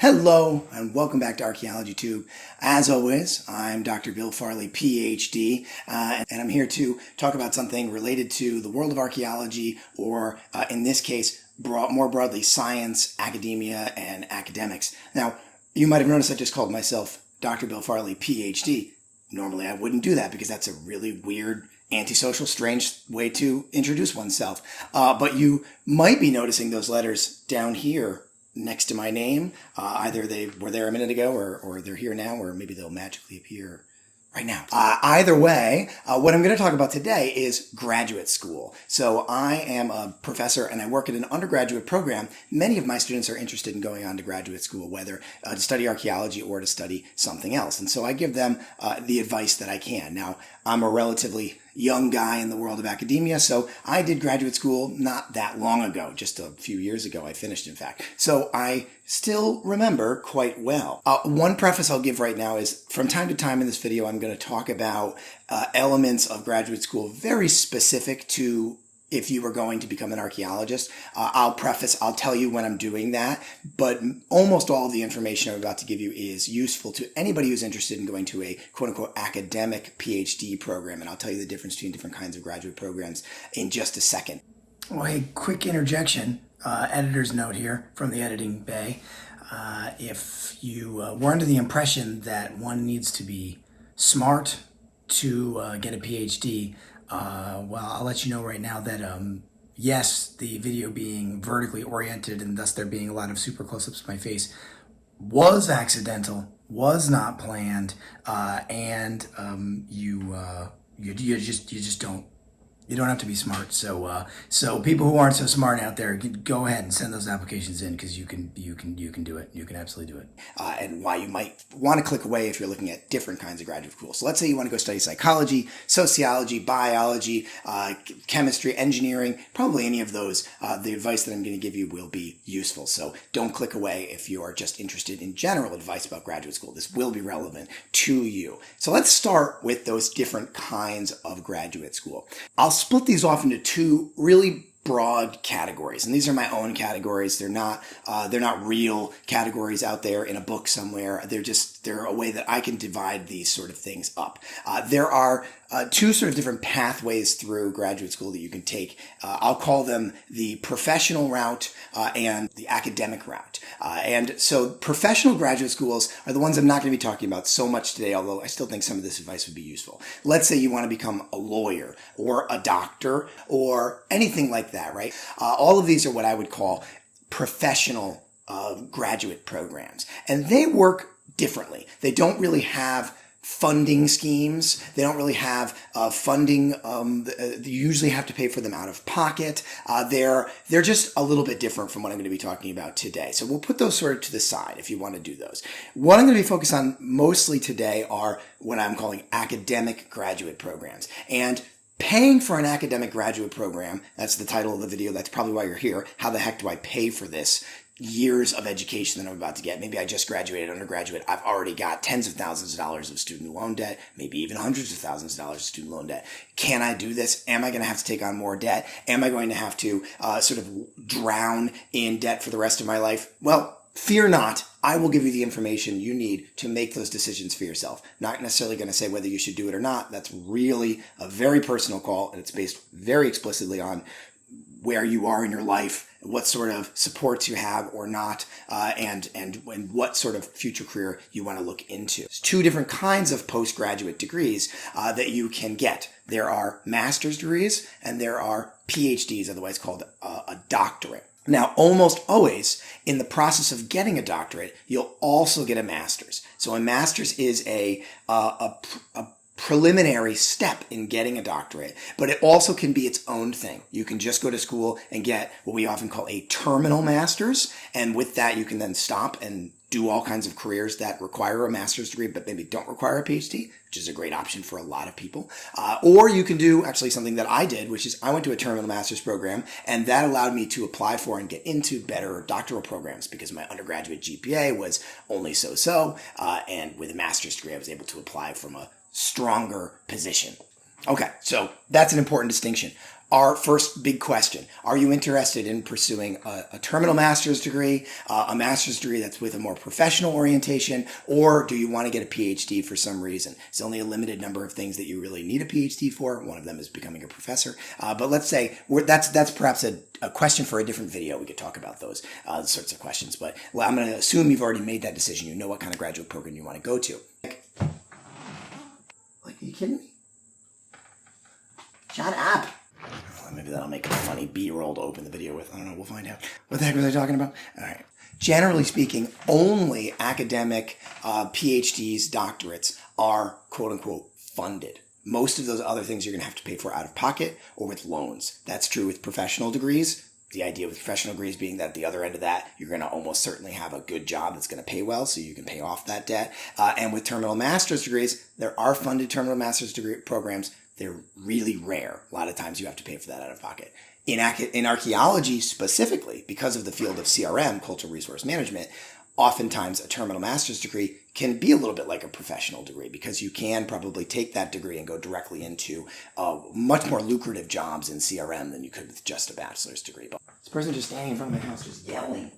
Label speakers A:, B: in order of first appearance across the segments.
A: Hello and welcome back to Archaeology Tube. As always, I'm Dr. Bill Farley, PhD, and I'm here to talk about something related to the world of archaeology, or in this case, more broadly, science, academia, and academics. Now, you might have noticed I just called myself Dr. Bill Farley, PhD. Normally I wouldn't do that because that's a really weird, antisocial, strange way to introduce oneself. But you might be noticing those letters down here next to my name. Either they were there a minute ago or they're here now, or maybe they'll magically appear right now. Either way, what I'm going to talk about today is graduate school. So I am a professor and I work in an undergraduate program. Many of my students are interested in going on to graduate school, whether to study archaeology or to study something else. And so I give them the advice that I can. Now, I'm a relatively young guy in the world of academia, so I did graduate school not that long ago, just a few years ago I finished, in fact. So I still remember quite well. One preface I'll give right now is, from time to time in this video, I'm going to talk about elements of graduate school very specific to if you were going to become an archaeologist. I'll tell you when I'm doing that, but almost all of the information I'm about to give you is useful to anybody who's interested in going to a quote-unquote academic PhD program, and I'll tell you the difference between different kinds of graduate programs in just a second. Well, hey, quick interjection, editor's note here from the editing bay. If you were under the impression that one needs to be smart to get a PhD, well, I'll let you know right now that yes, the video being vertically oriented and thus there being a lot of super close-ups of my face was accidental, was not planned, and you just don't have to be smart. So people who aren't so smart out there, go ahead and send those applications in, because you can do it. You can absolutely do it. And why you might want to click away if you're looking at different kinds of graduate schools. So let's say you want to go study psychology, sociology, biology, chemistry, engineering, probably any of those. The advice that I'm going to give you will be useful. So don't click away if you are just interested in general advice about graduate school. This will be relevant to you. So let's start with those different kinds of graduate school. I'll split these off into two really broad categories, and these are my own categories. They're not real categories out there in a book somewhere. They're a way that I can divide these sort of things up. There are two sort of different pathways through graduate school that you can take. I'll call them the professional route and the academic route. And so professional graduate schools are the ones I'm not going to be talking about so much today, although I still think some of this advice would be useful. Let's say you want to become a lawyer or a doctor or anything like that, right? All of these are what I would call professional graduate programs. And they work differently. They don't really have funding schemes. They don't really have funding. You usually have to pay for them out of pocket. They're just a little bit different from what I'm going to be talking about today. So we'll put those sort of to the side if you want to do those. What I'm going to be focused on mostly today are what I'm calling academic graduate programs. And paying for an academic graduate program, that's the title of the video. That's probably why you're here. How the heck do I pay for this years of education that I'm about to get? Maybe I just graduated undergraduate. I've already got tens of thousands of dollars of student loan debt, maybe even hundreds of thousands of dollars of student loan debt. Can I do this? Am I going to have to take on more debt? Am I going to have to sort of drown in debt for the rest of my life? Well, fear not. I will give you the information you need to make those decisions for yourself. Not necessarily going to say whether you should do it or not. That's really a very personal call, and it's based very explicitly on where you are in your life, what sort of supports you have or not, and what sort of future career you want to look into. There's two different kinds of postgraduate degrees that you can get. There are master's degrees and there are PhDs, otherwise called a doctorate. Now, almost always in the process of getting a doctorate, you'll also get a master's. So a master's is a preliminary step in getting a doctorate, but it also can be its own thing. You can just go to school and get what we often call a terminal master's, and with that you can then stop and do all kinds of careers that require a master's degree but maybe don't require a PhD, which is a great option for a lot of people. Or you can do actually something that I did, which is I went to a terminal master's program, and that allowed me to apply for and get into better doctoral programs because my undergraduate GPA was only so-so, and with a master's degree I was able to apply from a stronger position. Okay, so that's an important distinction. Our first big question: are you interested in pursuing a terminal master's degree, a master's degree that's with a more professional orientation, or do you want to get a PhD for some reason? It's only a limited number of things that you really need a PhD for. One of them is becoming a professor. But let's say that's perhaps a question for a different video. We could talk about those sorts of questions. But I'm going to assume you've already made that decision. You know what kind of graduate program you want to go to. Like, are you kidding me? Shut up. Maybe that'll make a funny B-roll to open the video with. I don't know. We'll find out. What the heck was I talking about? All right. Generally speaking, only academic PhDs, doctorates are quote-unquote funded. Most of those other things you're going to have to pay for out of pocket or with loans. That's true with professional degrees. The idea with professional degrees being that at the other end of that, you're going to almost certainly have a good job that's going to pay well, so you can pay off that debt. And with terminal master's degrees, there are funded terminal master's degree programs. They're really rare. A lot of times you have to pay for that out of pocket. In archaeology specifically, because of the field of CRM, cultural resource management, oftentimes a terminal master's degree can be a little bit like a professional degree because you can probably take that degree and go directly into much more lucrative jobs in CRM than you could with just a bachelor's degree. But this person just standing in front of my house just yelling.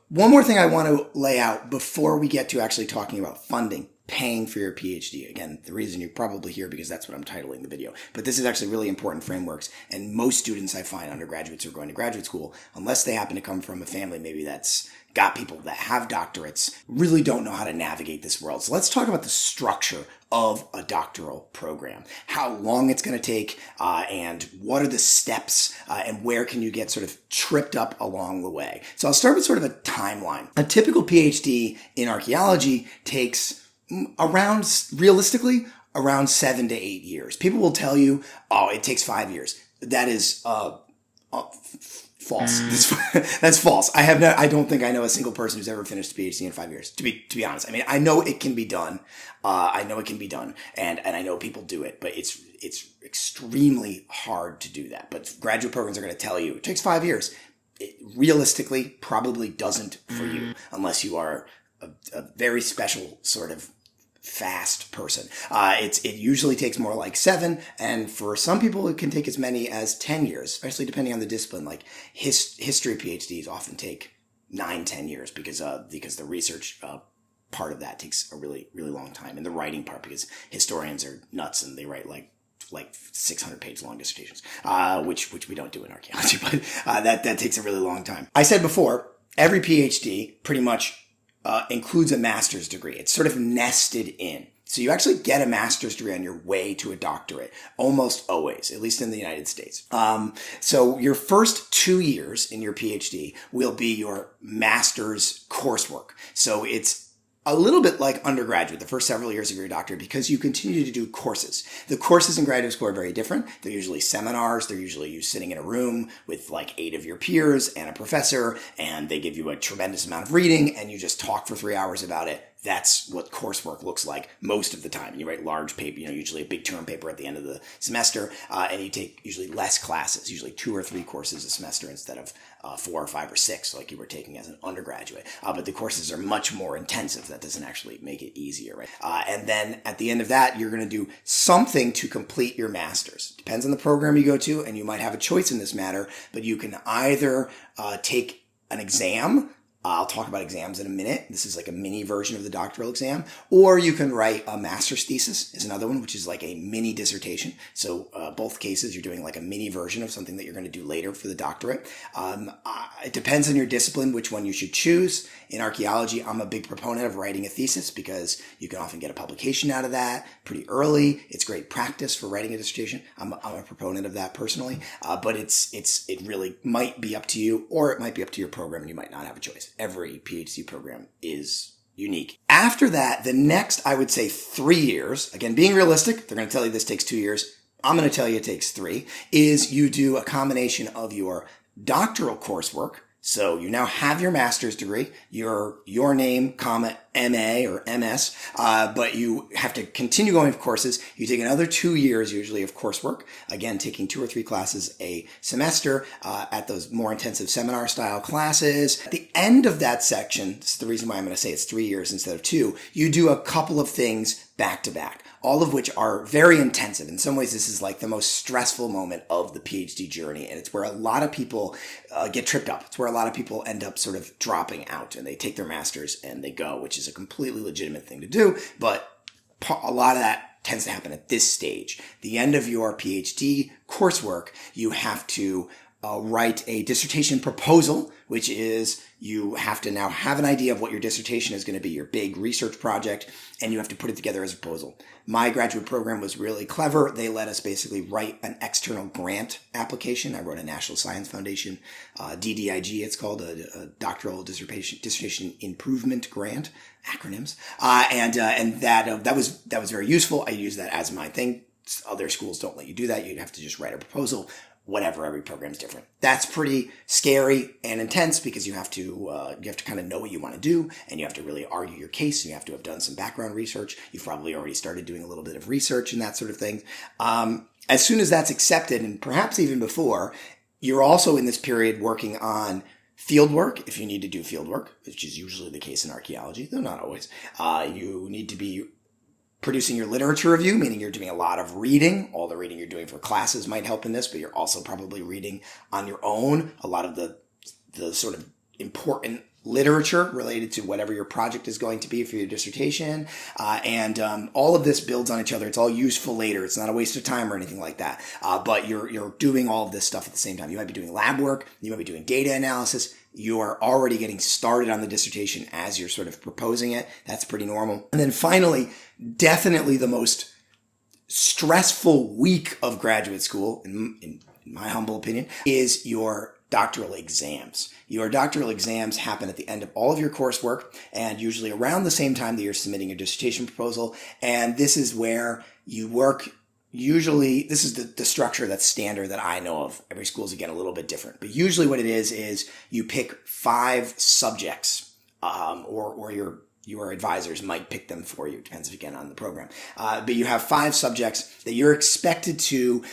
A: One more thing I want to lay out before we get to actually talking about funding. Paying for your PhD. Again, the reason you're probably here because that's what I'm titling the video. But this is actually really important frameworks. And most students I find, undergraduates who are going to graduate school, unless they happen to come from a family maybe that's got people that have doctorates, really don't know how to navigate this world. So let's talk about the structure of a doctoral program, how long it's going to take, and what are the steps, and where can you get sort of tripped up along the way. So I'll start with sort of a timeline. A typical PhD in archaeology takes realistically, around 7 to 8 years. People will tell you, oh, it takes 5 years. That is false. That's false. I don't think I know a single person who's ever finished a PhD in 5 years, to be honest. I mean, I know it can be done. And I know people do it, but it's extremely hard to do that. But graduate programs are going to tell you it takes 5 years. It realistically probably doesn't for you unless you are a very special sort of fast person. It usually takes more like 7, and for some people it can take as many as 10 years, especially depending on the discipline. Like history PhDs often take 9-10 years because the research part of that takes a really, really long time, and the writing part because historians are nuts and they write like 600-page long dissertations, which we don't do in archaeology, but that takes a really long time. I said before, every PhD pretty much includes a master's degree. It's sort of nested in. So you actually get a master's degree on your way to a doctorate, almost always, at least in the United States. So your first 2 years in your PhD will be your master's coursework. So it's a little bit like undergraduate, the first several years of your doctorate, because you continue to do courses. The courses in graduate school are very different. They're usually seminars. They're usually you sitting in a room with like 8 of your peers and a professor, and they give you a tremendous amount of reading, and you just talk for 3 hours about it. That's what coursework looks like most of the time. And you write large paper, usually a big term paper at the end of the semester, and you take usually less classes, usually 2 or 3 courses a semester instead of 4 or 5 or 6 like you were taking as an undergraduate. But the courses are much more intensive. That doesn't actually make it easier, right? And then at the end of that, you're going to do something to complete your master's. Depends on the program you go to, and you might have a choice in this matter, but you can either take an exam. I'll talk about exams in a minute. This is like a mini version of the doctoral exam. Or you can write a master's thesis is another one, which is like a mini dissertation. So both cases, you're doing like a mini version of something that you're going to do later for the doctorate. It depends on your discipline, which one you should choose. In archaeology, I'm a big proponent of writing a thesis because you can often get a publication out of that pretty early. It's great practice for writing a dissertation. I'm a proponent of that personally. But it really might be up to you, or it might be up to your program and you might not have a choice. Every PhD program is unique. After that, the next, I would say 3 years, again, being realistic, they're going to tell you this takes 2 years. I'm going to tell you it takes 3, is you do a combination of your doctoral coursework. So you now have your master's degree, your name, comma, MA or MS, but you have to continue going with courses. You take another 2 years usually of coursework, again, taking 2 or 3 classes a semester at those more intensive seminar style classes. At the end of that section, this is the reason why I'm going to say it's 3 years instead of 2, you do a couple of things back to back, all of which are very intensive. In some ways, this is like the most stressful moment of the PhD journey, and it's where a lot of people get tripped up. It's where a lot of people end up sort of dropping out, and they take their master's and they go, which is a completely legitimate thing to do, but a lot of that tends to happen at this stage. The end of your PhD coursework, you have to write a dissertation proposal, which is you have to now have an idea of what your dissertation is going to be, your big research project, and you have to put it together as a proposal. My graduate program was really clever. They let us basically write an external grant application. I wrote a National Science Foundation, DDIG, it's called, a Doctoral Dissertation Improvement Grant, acronyms. And that was very useful. I used that as my thing. Other schools don't let you do that. You'd have to just write a proposal. Whatever, every program is different. That's pretty scary and intense because you have to kind of know what you want to do, and you have to really argue your case, and you have to have done some background research. You've probably already started doing a little bit of research and that sort of thing. As soon as that's accepted, and perhaps even before, you're also in this period working on field work, if you need to do field work, which is usually the case in archaeology, though not always. You need to be producing your literature review, meaning you're doing a lot of reading. All the reading you're doing for classes might help in this, but you're also probably reading on your own a lot of the sort of important literature related to whatever your project is going to be for your dissertation. And all of this builds on each other. It's all useful later. It's not a waste of time or anything like that. But you're doing all of this stuff at the same time. You might be doing lab work. You might be doing data analysis. You are already getting started on the dissertation as you're sort of proposing it. That's pretty normal. And then finally, definitely the most stressful week of graduate school, in my humble opinion, is your doctoral exams. Your doctoral exams happen at the end of all of your coursework, and usually around the same time that you're submitting your dissertation proposal. And this is where you work. Usually, this is the structure that's standard that I know of. Every school is, again, a little bit different. But usually what it is you pick 5 subjects, or your advisors might pick them for you. Depends, again, on the program. But you have 5 subjects that you're expected to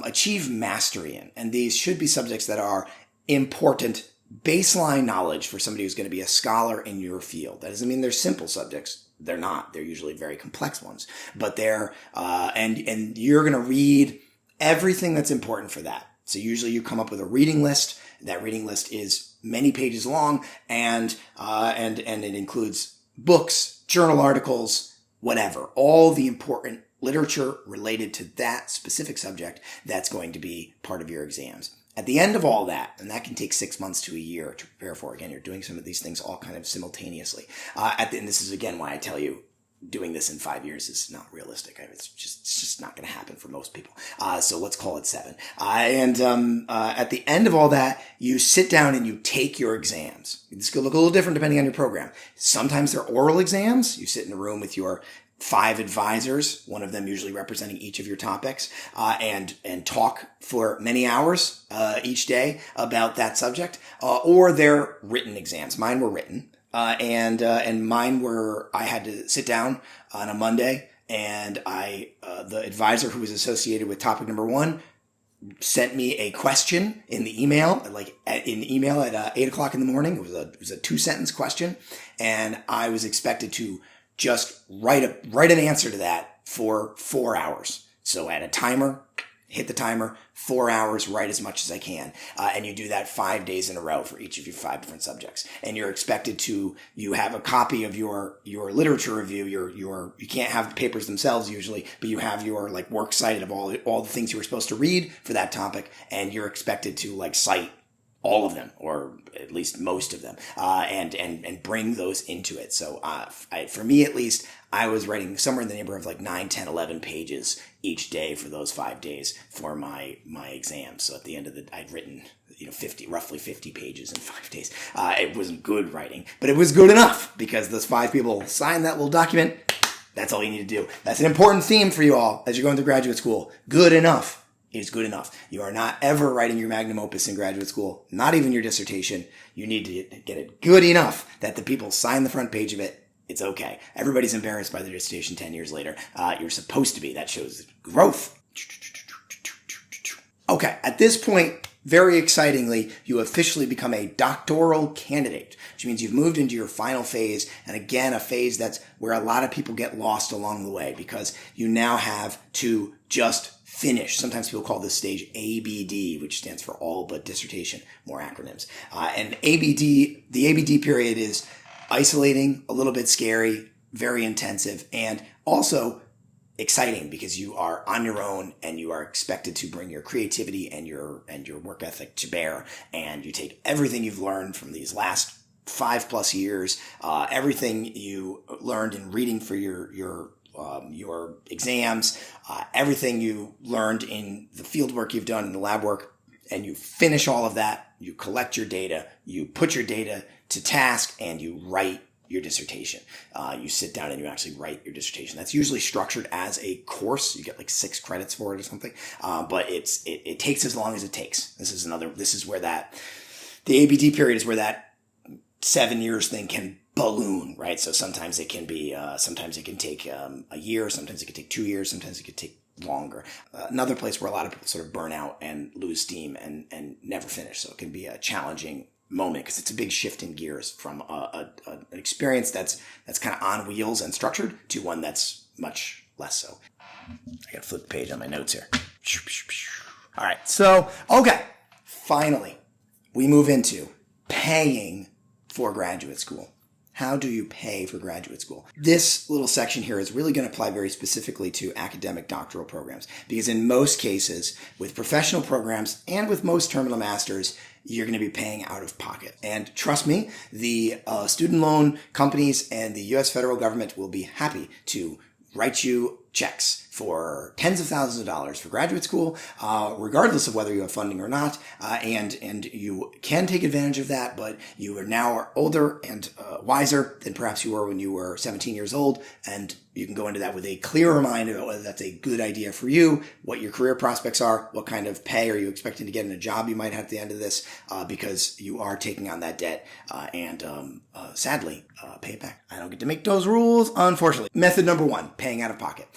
A: achieve mastery in. And these should be subjects that are important baseline knowledge for somebody who's going to be a scholar in your field. That doesn't mean they're simple subjects. They're not. They're usually very complex ones. But they're, and you're going to read everything that's important for that. So usually you come up with a reading list. That reading list is many pages long, and it includes books, journal articles, whatever. All the important literature related to that specific subject that's going to be part of your exams. At the end of all that, and that can take 6 months to a year to prepare for, again, you're doing some of these things all kind of simultaneously. And this is, again, why I tell you doing this in 5 years is not realistic. It's just not going to happen for most people. So let's call it 7. At the end of all that, you sit down and you take your exams. This could look a little different depending on your program. Sometimes they're oral exams. You sit in a room with your 5 advisors, one of them usually representing each of your topics, and talk for many hours each day about that subject. Or they're written exams. Mine were written. And mine were, I had to sit down on a Monday, and the advisor who was associated with topic number 1 sent me a question in the email, at 8 o'clock in the morning. It was a 2-sentence question, and I was expected to just write an answer to that for 4 hours. So at a timer, hit the timer, 4 hours, write as much as I can. And you do that 5 days in a row for each of your 5 different subjects. And you're expected to, you have a copy of your literature review, you can't have the papers themselves usually, but you have your works cited of all the things you were supposed to read for that topic. And you're expected to cite all of them, or at least most of them, and bring those into it. So, for me at least, I was writing somewhere in the neighborhood of 9, 10, 11 pages each day for those 5 days for my exams. So at the end of I'd written, roughly 50 pages in 5 days. It wasn't good writing, but it was good enough because those 5 people signed that little document. That's all you need to do. That's an important theme for you all as you're going through graduate school. Good enough is good enough. You are not ever writing your magnum opus in graduate school, not even your dissertation. You need to get it good enough that the people sign the front page of it. It's okay. Everybody's embarrassed by their dissertation 10 years later. You're supposed to be. That shows growth. Okay, at this point, Very excitingly, you officially become a doctoral candidate, which means you've moved into your final phase, and again, a phase that's where a lot of people get lost along the way because you now have to just finish. Sometimes people call this stage ABD, which stands for all but dissertation, more acronyms. And ABD, the ABD period is isolating, a little bit scary, very intensive, and also exciting because you are on your own and you are expected to bring your creativity and your work ethic to bear. And you take everything you've learned from these last 5+ years, everything you learned in reading for your exams, everything you learned in the field work you've done in the lab work, and you finish all of that. You collect your data, you put your data to task, and you write your dissertation. You sit down and you actually write your dissertation. That's usually structured as a course. You get like 6 credits for it or something. But it takes as long as it takes. This is where the ABD period is where that 7 years thing can balloon, right? So sometimes it can be, sometimes it can take a year, sometimes it can take 2 years, sometimes it could take longer. Another place where a lot of people sort of burn out and lose steam and never finish. So it can be a challenging moment because it's a big shift in gears from an experience that's kind of on wheels and structured to one that's much less so. I gotta flip the page on my notes here. All right, so okay, finally we move into paying for graduate school. How do you pay for graduate school? This little section here is really going to apply very specifically to academic doctoral programs because in most cases, with professional programs and with most terminal masters, you're going to be paying out of pocket. And trust me, the student loan companies and the U.S. federal government will be happy to write you checks for tens of thousands of dollars for graduate school, regardless of whether you have funding or not. And you can take advantage of that, but you are now older and wiser than perhaps you were when you were 17 years old. And you can go into that with a clearer mind about whether that's a good idea for you, what your career prospects are, what kind of pay are you expecting to get in a job you might have at the end of this, because you are taking on that debt, and sadly, pay it back. I don't get to make those rules, unfortunately. Method number 1, paying out of pocket.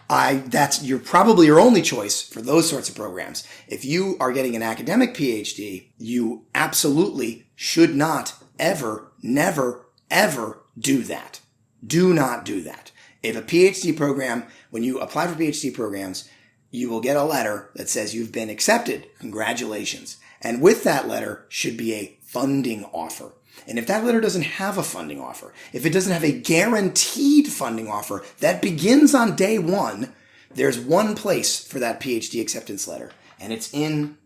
A: That's probably your only choice for those sorts of programs. If you are getting an academic PhD, you absolutely should not ever, never, ever do that. Do not do that. If a PhD program, when you apply for PhD programs, you will get a letter that says you've been accepted. Congratulations. And with that letter should be a funding offer. And if that letter doesn't have a funding offer, if it doesn't have a guaranteed funding offer that begins on day 1, there's one place for that PhD acceptance letter, and it's in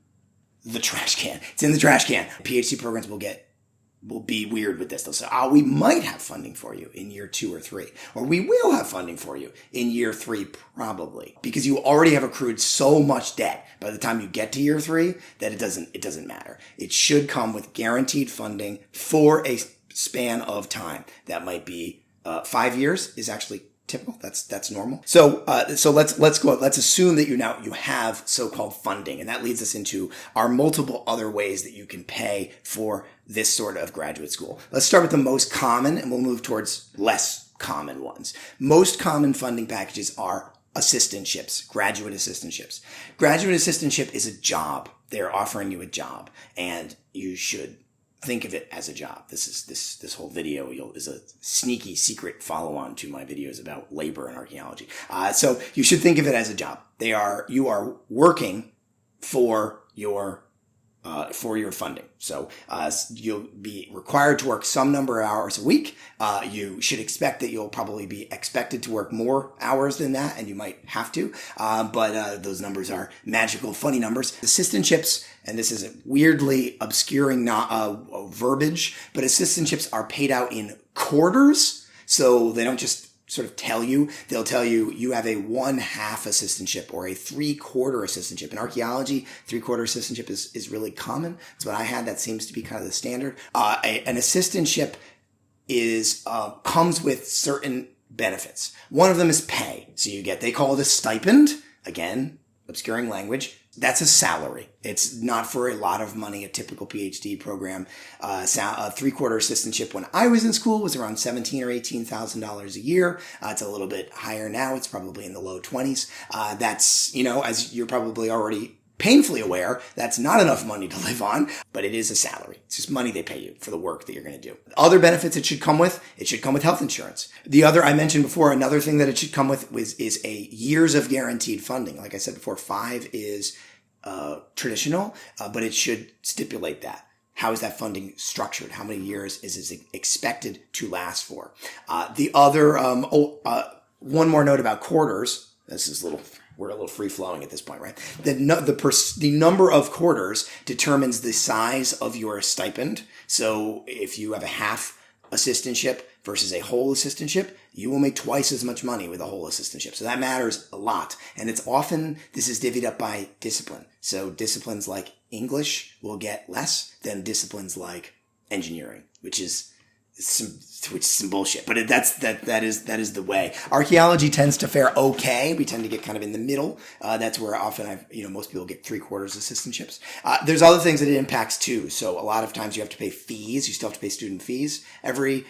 A: the trash can. It's in the trash can. PhD programs will be weird with this. They'll say, we might have funding for you in year 2 or 3, or we will have funding for you in year 3, probably, because you already have accrued so much debt by the time you get to year 3 that it doesn't matter. It should come with guaranteed funding for a span of time. That might be 5 years is actually typical. That's normal. So let's go. Let's assume that you have so-called funding, and that leads us into our multiple other ways that you can pay for this sort of graduate school. Let's start with the most common, and we'll move towards less common ones. Most common funding packages are assistantships, graduate assistantships. Graduate assistantship is a job. They're offering you a job, and you should think of it as a job. This whole video is a sneaky secret follow-on to my videos about labor and archaeology. So you should think of it as a job. You are working for your funding. So you'll be required to work some number of hours a week. You should expect that you'll probably be expected to work more hours than that, and you might have to. But those numbers are magical, funny numbers. Assistantships, and this is a weirdly obscuring verbiage, but assistantships are paid out in quarters. So they don't just sort of tell you. They'll tell you you have a 1/2 assistantship or a 3/4 assistantship. In archaeology, 3/4 assistantship is really common. That's what I had. That seems to be kind of the standard. An assistantship comes with certain benefits. One of them is pay. So they call it a stipend. Again, obscuring language. That's a salary. It's not for a lot of money. A typical PhD program, a 3/4 assistantship when I was in school was around $17,000 or $18,000 a year. It's a little bit higher now. It's probably in the low 20s. That's, as you're probably already painfully aware that's not enough money to live on, but it is a salary. It's just money they pay you for the work that you're going to do. Other benefits it should come with health insurance. I mentioned before, another thing that it should come with is a years of guaranteed funding. Like I said before, 5 is traditional, but it should stipulate that. How is that funding structured? How many years is it expected to last for? One more note about quarters. We're a little free flowing at this point, right? The number of quarters determines the size of your stipend. So if you have a half assistantship versus a whole assistantship, you will make twice as much money with a whole assistantship. So that matters a lot. And this is divvied up by discipline. So disciplines like English will get less than disciplines like engineering, which is some bullshit, but that is the way. Archaeology tends to fare okay. We tend to get kind of in the middle. That's where often most people get 3/4 assistantships. There's other things that it impacts too. So a lot of times you have to pay fees. You still have to pay student fees every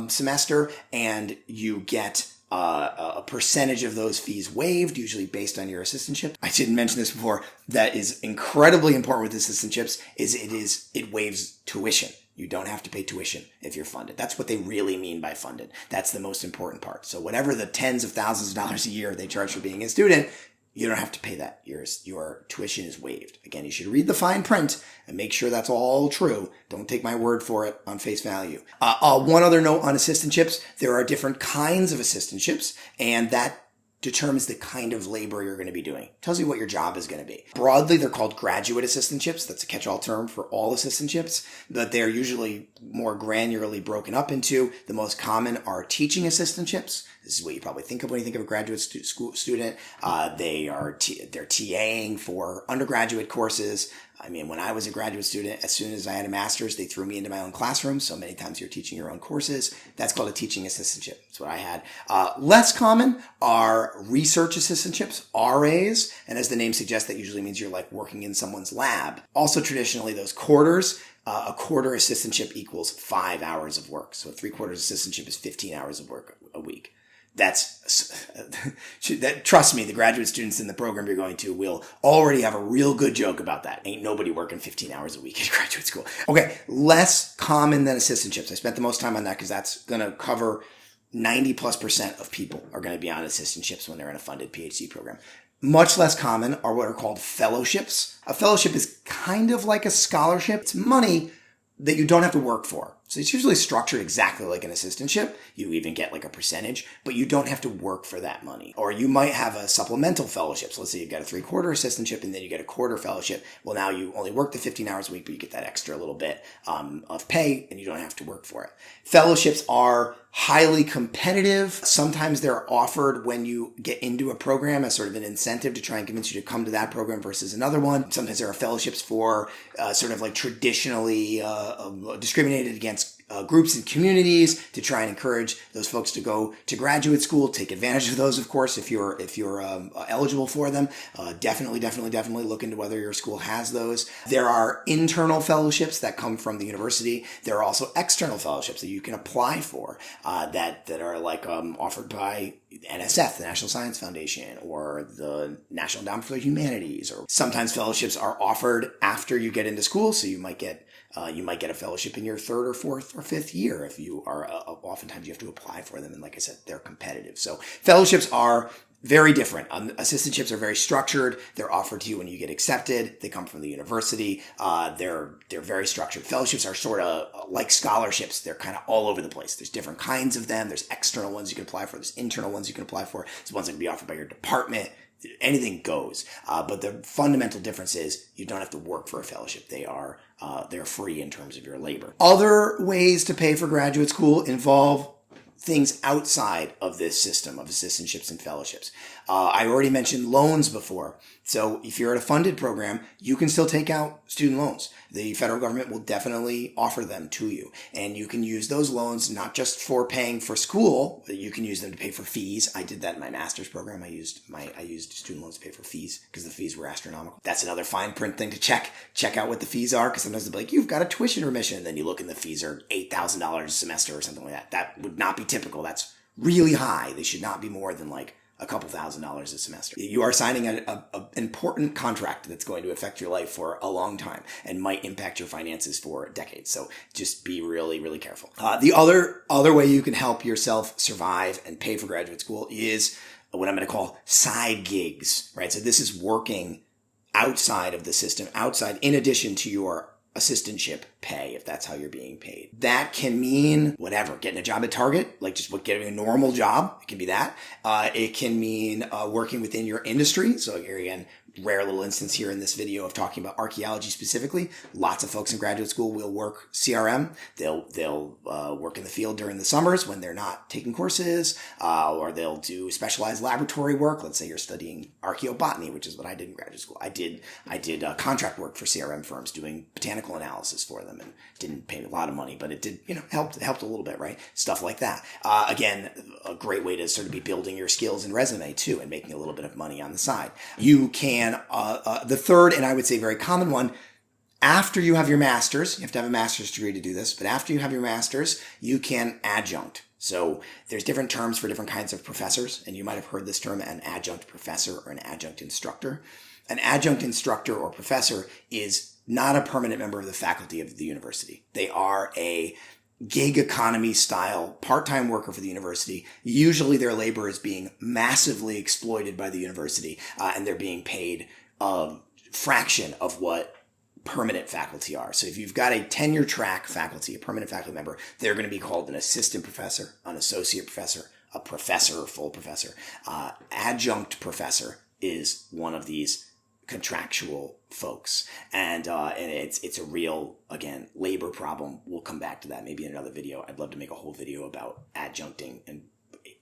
A: semester, and you get a percentage of those fees waived, usually based on your assistantship. I didn't mention this before. That is incredibly important with assistantships. It waives tuition. You don't have to pay tuition if you're funded. That's what they really mean by funded. That's the most important part. So whatever the tens of thousands of dollars a year they charge for being a student, you don't have to pay that. Your tuition is waived. Again, you should read the fine print and make sure that's all true. Don't take my word for it on face value. One other note on assistantships, there are different kinds of assistantships, and that determines the kind of labor you're going to be doing. Tells you what your job is going to be. Broadly, they're called graduate assistantships. That's a catch-all term for all assistantships, but they're usually more granularly broken up into. The most common are teaching assistantships. This is what you probably think of when you think of a graduate school student. They're TAing for undergraduate courses. I mean, when I was a graduate student, as soon as I had a master's, they threw me into my own classroom. So many times you're teaching your own courses. That's called a teaching assistantship. That's what I had. Less common are research assistantships, RAs. And as the name suggests, that usually means you're like working in someone's lab. Also, traditionally, those quarters, a quarter assistantship equals 5 hours of work. So a 3/4 assistantship is 15 hours of work a week. Trust me, the graduate students in the program you're going to will already have a real good joke about that. Ain't nobody working 15 hours a week at graduate school. Okay, less common than assistantships. I spent the most time on that because that's going to cover 90+% of people are going to be on assistantships when they're in a funded PhD program. Much less common are what are called fellowships. A fellowship is kind of like a scholarship. It's money that you don't have to work for. So it's usually structured exactly like an assistantship. You even get like a percentage, but you don't have to work for that money. Or you might have a supplemental fellowship. So let's say you've got a 3/4 assistantship and then you get a quarter fellowship. Well, now you only work the 15 hours a week, but you get that extra little bit of pay and you don't have to work for it. Fellowships are highly competitive. Sometimes they're offered when you get into a program as sort of an incentive to try and convince you to come to that program versus another one. Sometimes there are fellowships for sort of like traditionally discriminated against groups and communities to try and encourage those folks to go to graduate school. Take advantage of those, of course, if you're eligible for them. Definitely look into whether your school has those. There are internal fellowships that come from the university. There are also external fellowships that you can apply for that are like offered by NSF, the National Science Foundation, or the National Endowment for the Humanities. Or sometimes fellowships are offered after you get into school, so you might get a fellowship in your 3rd or 4th or 5th year if you are. Oftentimes you have to apply for them, and like I said, they're competitive. So fellowships are very different. Assistantships are very structured. They're offered to you when you get accepted. They come from the university. They're very structured. Fellowships are sort of like scholarships. They're kind of all over the place. There's different kinds of them. There's external ones you can apply for. There's internal ones you can apply for. There's ones that can be offered by your department. Anything goes. But the fundamental difference is you don't have to work for a fellowship. They're free in terms of your labor. Other ways to pay for graduate school involve things outside of this system of assistantships and fellowships. I already mentioned loans before. So if you're at a funded program, you can still take out student loans. The federal government will definitely offer them to you. And you can use those loans not just for paying for school, but you can use them to pay for fees. I did that in my master's program. I used student loans to pay for fees because the fees were astronomical. That's another fine print thing to check out what the fees are, because sometimes they'll be like, you've got a tuition remission. And then you look and the fees are $8,000 a semester or something like that. That would not be typical. That's really high. They should not be more than like a couple $1,000s a semester. You are signing an important contract that's going to affect your life for a long time and might impact your finances for decades. So just be really, really careful. The other way you can help yourself survive and pay for graduate school is what I'm going to call side gigs, right? So this is working outside of the system, outside, in addition to your assistantship pay, if that's how you're being paid. That can mean whatever, getting a job at Target, like just getting a normal job. It can be that. It can mean working within your industry. So here again, rare little instance here in this video of talking about archaeology specifically. Lots of folks in graduate school will work CRM. They'll work in the field during the summers when they're not taking courses, or they'll do specialized laboratory work. Let's say you're studying archaeobotany, which is what I did in graduate school. I did contract work for CRM firms doing botanical analysis for them, and didn't pay a lot of money, but it did, helped a little bit, right? Stuff like that. Again, a great way to sort of be building your skills and resume too, and making a little bit of money on the side. You can, the third, and I would say very common one, after you have your master's, you have to have a master's degree to do this, but after you have your master's, you can adjunct. So there's different terms for different kinds of professors, and you might have heard this term, an adjunct professor or an adjunct instructor. An adjunct instructor or professor is not a permanent member of the faculty of the university. They are a gig economy style part-time worker for the university. Usually their labor is being massively exploited by the university, and they're being paid a fraction of what permanent faculty are. So if you've got a tenure track faculty, a permanent faculty member, they're going to be called an assistant professor, an associate professor, a professor, a full professor. Adjunct professor is one of these contractual folks, and it's a real, again, labor problem. We'll come back to that maybe in another video. I'd love to make a whole video about adjuncting and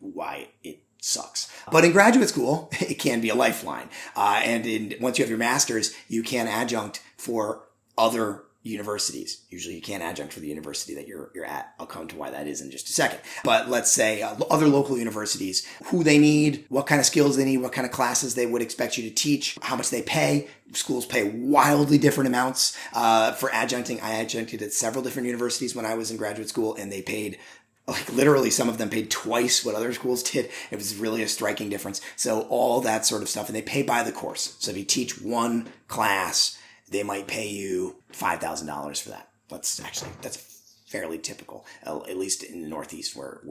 A: why it sucks. But in graduate school, it can be a lifeline. And once you have your master's, you can adjunct for other universities. Usually you can't adjunct for the university that you're at. I'll come to why that is in just a second. But let's say other local universities, who they need, what kind of skills they need, what kind of classes they would expect you to teach, how much they pay. Schools pay wildly different amounts for adjuncting. I adjuncted at several different universities when I was in graduate school, and they paid, like, literally some of them paid twice what other schools did. It was really a striking difference. So all that sort of stuff. And they pay by the course. So if you teach one class, they might pay you $5,000 for that. That's fairly typical, at least in the Northeast where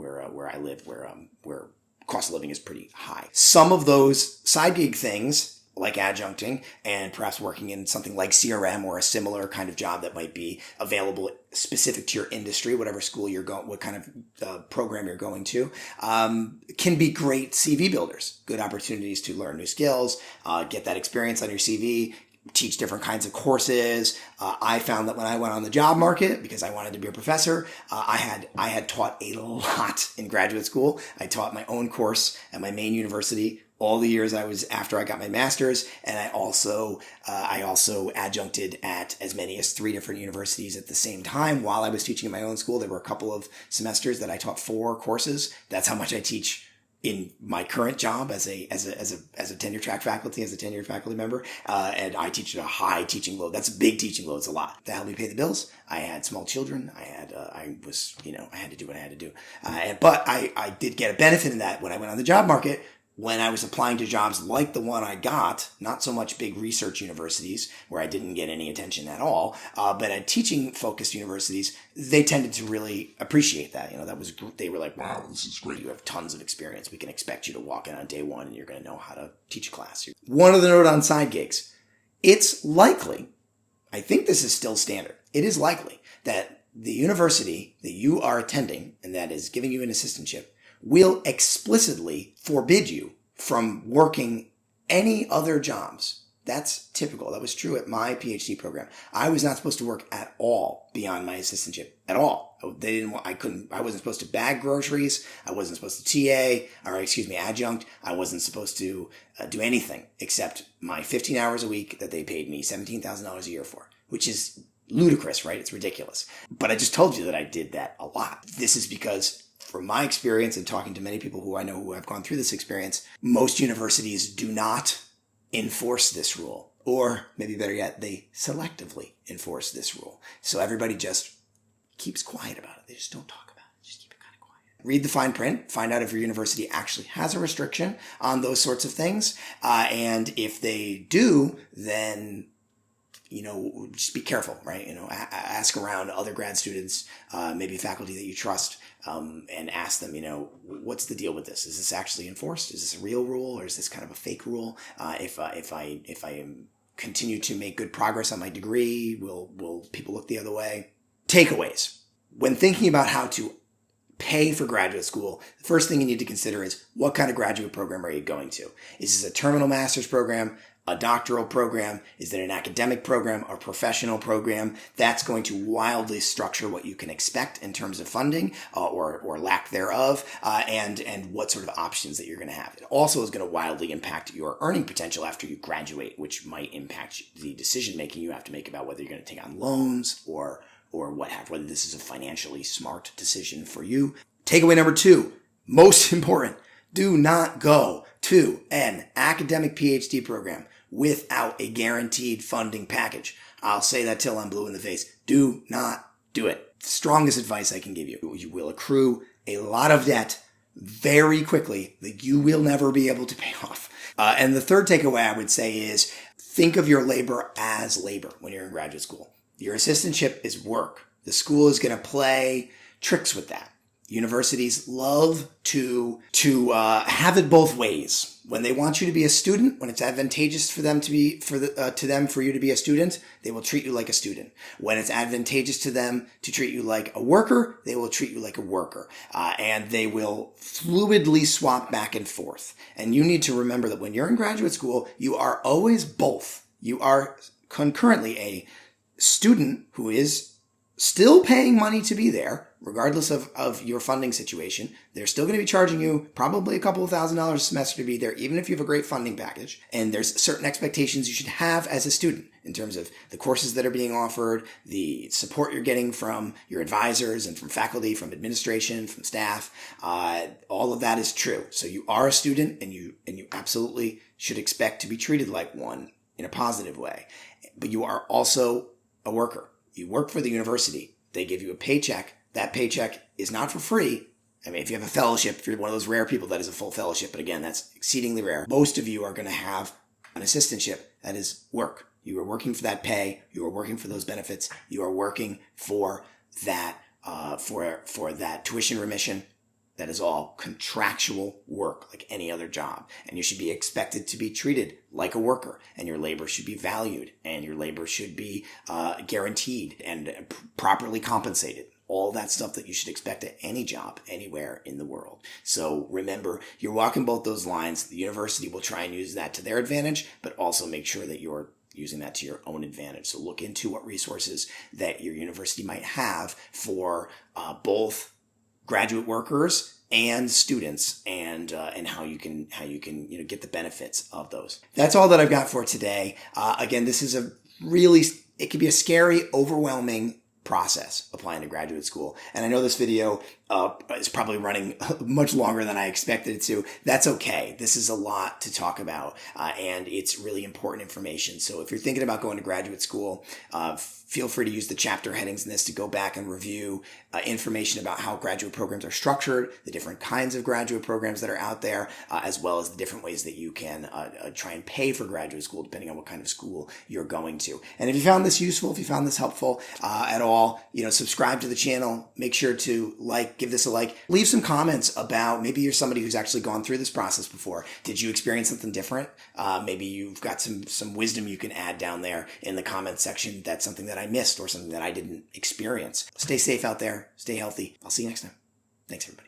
A: I live, where cost of living is pretty high. Some of those side gig things, like adjuncting and perhaps working in something like CRM or a similar kind of job that might be available specific to your industry, whatever school you're going, what kind of program you're going to, can be great CV builders. Good opportunities to learn new skills, get that experience on your CV, teach different kinds of courses. I found that when I went on the job market, because I wanted to be a professor, I had taught a lot in graduate school. I taught my own course at my main university all the years after I got my master's, and I also adjuncted at as many as 3 different universities at the same time while I was teaching at my own school. There were a couple of semesters that I taught 4 courses. That's how much I teach in my current job as a tenure track faculty, as a tenured faculty member, and I teach at a high teaching load. That's a big teaching load. It's a lot. That helped me pay the bills. I had small children. I had to do what I had to do. But I did get a benefit in that when I went on the job market. When I was applying to jobs like the one I got, not so much big research universities where I didn't get any attention at all, but at teaching focused universities, they tended to really appreciate that. They were like, wow, this is great. You have tons of experience. We can expect you to walk in on day 1 and you're going to know how to teach a class. One other note on side gigs. It's likely, I think this is still standard, it is likely that the university that you are attending and that is giving you an assistantship will explicitly forbid you from working any other jobs. That's typical. That was true at my PhD program. I was not supposed to work at all beyond my assistantship. At all. I wasn't supposed to bag groceries. I wasn't supposed to adjunct. I wasn't supposed to do anything except my 15 hours a week that they paid me $17,000 a year for, which is ludicrous, right? It's ridiculous. But I just told you that I did that a lot. This is because, from my experience and talking to many people who I know who have gone through this experience, most universities do not enforce this rule. Or maybe better yet, they selectively enforce this rule. So everybody just keeps quiet about it. They just don't talk about it. Just keep it kind of quiet. read the fine print, find out if your university actually has a restriction on those sorts of things. And if they do, then just be careful, right? Ask around other grad students, maybe faculty that you trust, and ask them, what's the deal with this? Is this actually enforced? Is this a real rule, or is this kind of a fake rule? If I continue to make good progress on my degree, will people look the other way? Takeaways. When thinking about how to pay for graduate school, the first thing you need to consider is what kind of graduate program are you going to? Is this a terminal master's program, a doctoral program? Is it an academic program, a professional program? That's going to wildly structure what you can expect in terms of funding or lack thereof, and what sort of options that you're going to have. It also is going to wildly impact your earning potential after you graduate, which might impact the decision making you have to make about whether you're going to take on loans or whether this is a financially smart decision for you. Takeaway number 2, most important, do not go to an academic PhD program without a guaranteed funding package. I'll say that till I'm blue in the face. Do not do it. Strongest advice I can give you. You will accrue a lot of debt very quickly that you will never be able to pay off. And the third takeaway I would say is think of your labor as labor when you're in graduate school. Your assistantship is work. The school is going to play tricks with that. Universities love to have it both ways. When they want you to be a student, when it's advantageous for them for you to be a student, they will treat you like a student. When it's advantageous to them to treat you like a worker, they will treat you like a worker. And they will fluidly swap back and forth. And you need to remember that when you're in graduate school, you are always both. You are concurrently a student who is still paying money to be there, regardless of your funding situation. They're still going to be charging you probably a couple of $1,000s a semester to be there, even if you have a great funding package. And there's certain expectations you should have as a student in terms of the courses that are being offered, the support you're getting from your advisors and from faculty, from administration, from staff. All of that is true. So you are a student, and you absolutely should expect to be treated like one in a positive way. But you are also a worker. You work for the university. They give you a paycheck. That paycheck is not for free. I mean, if you have a fellowship, if you're one of those rare people that is a full fellowship, but again, that's exceedingly rare. Most of you are going to have an assistantship that is work. You are working for that pay. You are working for those benefits. You are working for that, for that tuition remission. That is all contractual work like any other job. And you should be expected to be treated like a worker. And your labor should be valued. And your labor should be guaranteed and properly compensated. All that stuff that you should expect at any job, anywhere in the world. So remember, you're walking both those lines. The university will try and use that to their advantage, but also make sure that you're using that to your own advantage. So look into what resources that your university might have for both graduate workers and students, and how you can get the benefits of those. That's all that I've got for today. Again, this is it can be a scary, overwhelming process applying to graduate school. And I know this video is probably running much longer than I expected it to. That's okay. This is a lot to talk about, and it's really important information. So if you're thinking about going to graduate school, feel free to use the chapter headings in this to go back and review information about how graduate programs are structured, the different kinds of graduate programs that are out there, as well as the different ways that you can try and pay for graduate school depending on what kind of school you're going to. And if you found this useful, if you found this helpful at all, subscribe to the channel. Make sure to give this a like. Leave some comments about, maybe you're somebody who's actually gone through this process before. Did you experience something different? Maybe you've got some wisdom you can add down there in the comment section. That's something that I missed or something that I didn't experience. Stay safe out there. Stay healthy. I'll see you next time. Thanks, everybody.